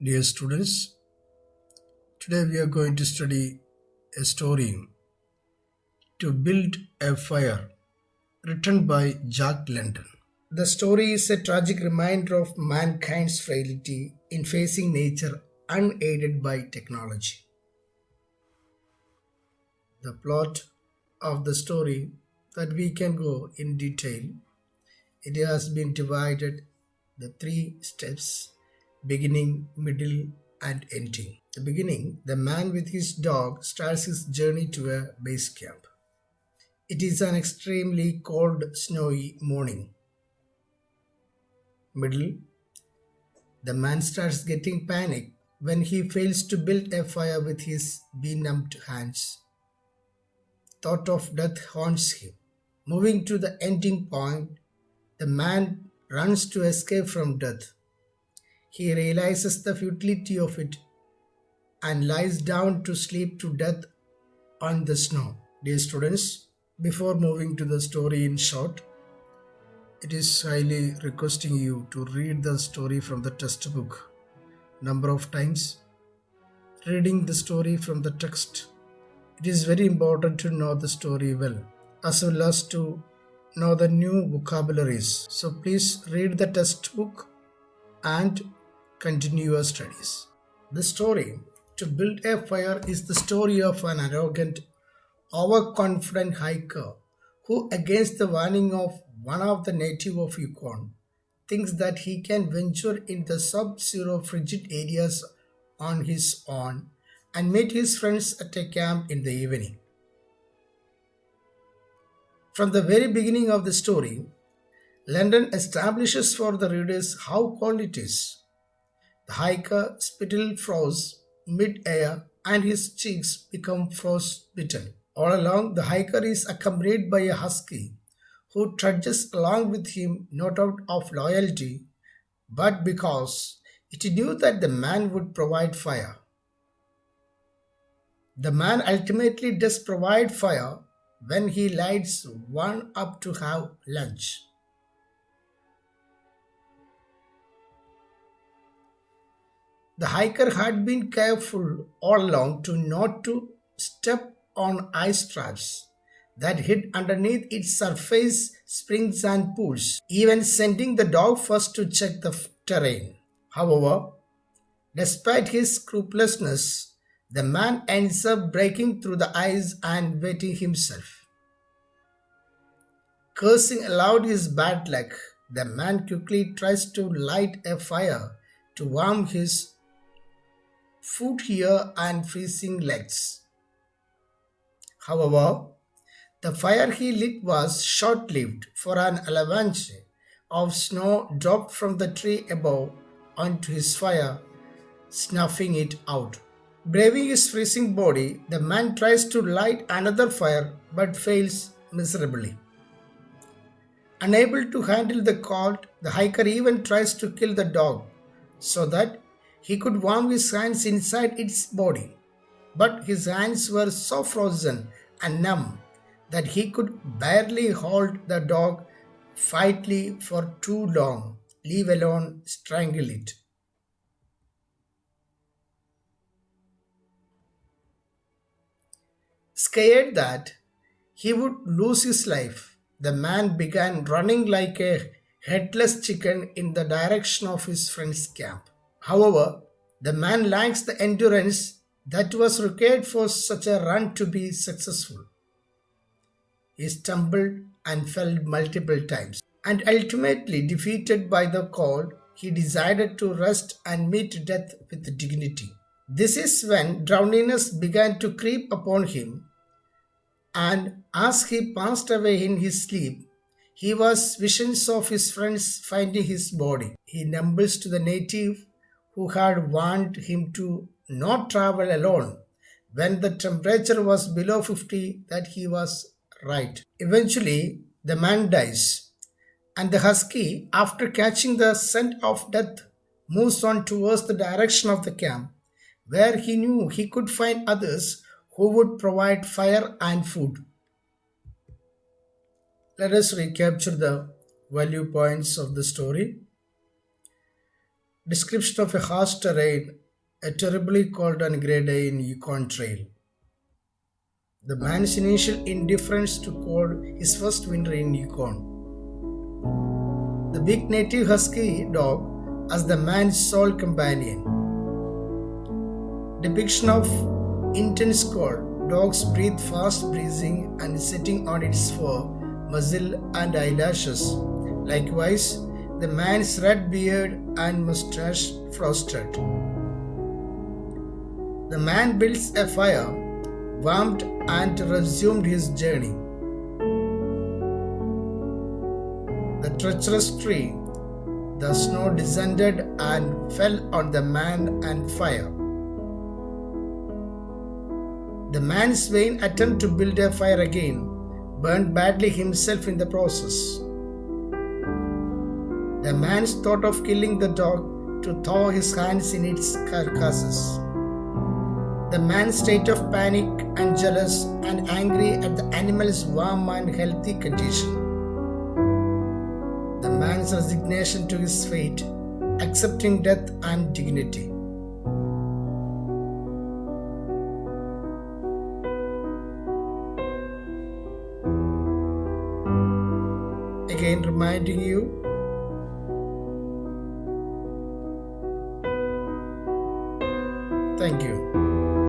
Dear students, today we are going to study a story to build a fire written by Jack London. The story is a tragic reminder of mankind's frailty in facing nature unaided by technology. The plot of the story that we can go in detail. It has been divided the three steps beginning, middle, and ending. The beginning, the man with his dog starts his journey to a base camp. It is an extremely cold, snowy morning. Middle, the man starts getting panic when he fails to build a fire with his benumbed hands. Thought of death haunts him. Moving to the ending point, the man runs to escape from death. He realizes the futility of it and lies down to sleep to death on the snow. Dear students, before moving to the story in short, it is highly requesting you to read the story from the textbook number of times. Reading the story from the text, it is very important to know the story well, as well as to know the new vocabularies. So please read the textbook and continue your studies. The story to build a fire is the story of an arrogant, overconfident hiker who, against the warning of one of the native of Yukon, thinks that he can venture in the sub-zero frigid areas on his own and meet his friends at a camp in the evening. From the very beginning of the story, London establishes for the readers how cold it is. The hiker spittle froze mid-air and his cheeks become frostbitten. All along, the hiker is accompanied by a husky who trudges along with him not out of loyalty, but because it knew that the man would provide fire. The man ultimately does provide fire when he lights one up to have lunch. The hiker had been careful all along to not to step on ice traps that hid underneath its surface springs and pools, even sending the dog first to check the terrain. However, despite his scrupulousness, the man ends up breaking through the ice and wetting himself. Cursing aloud his bad luck, the man quickly tries to light a fire to warm his foot here and freezing legs. However, the fire he lit was short-lived, for an avalanche of snow dropped from the tree above onto his fire, snuffing it out. Braving his freezing body, the man tries to light another fire but fails miserably. Unable to handle the cold, the hiker even tries to kill the dog so that he could warm his hands inside its body. But his hands were so frozen and numb that he could barely hold the dog tightly for too long, leave alone strangle it. Scared that he would lose his life, the man began running like a headless chicken in the direction of his friend's camp. However, the man lacks the endurance that was required for such a run to be successful. He stumbled and fell multiple times, and ultimately defeated by the cold, he decided to rest and meet death with dignity. This is when drowsiness began to creep upon him, and as he passed away in his sleep, he was visions of his friends finding his body. He mumbles to the native who had warned him to not travel alone when the temperature was below 50 that he was right. Eventually, the man dies, and the husky, after catching the scent of death, moves on towards the direction of the camp, where he knew he could find others who would provide fire and food. Let us recapture the value points of the story. Description of a harsh terrain, a terribly cold and grey day in Yukon Trail. The man's initial indifference to cold, his first winter in Yukon. The big native husky dog as the man's sole companion. Depiction of intense cold. Dogs breathe fast breathing and sitting on its fur, muzzle and eyelashes. Likewise, the man's red beard and mustache frosted. The man builds a fire, warmed and resumed his journey. The treacherous tree, the snow descended and fell on the man and fire. The man's vain attempt to build a fire again burned badly himself in the process. The man's thought of killing the dog to thaw his hands in its carcasses. The man's state of panic and jealous and angry at the animal's warm and healthy condition. The man's resignation to his fate, accepting death and dignity. Again reminding you, thank you.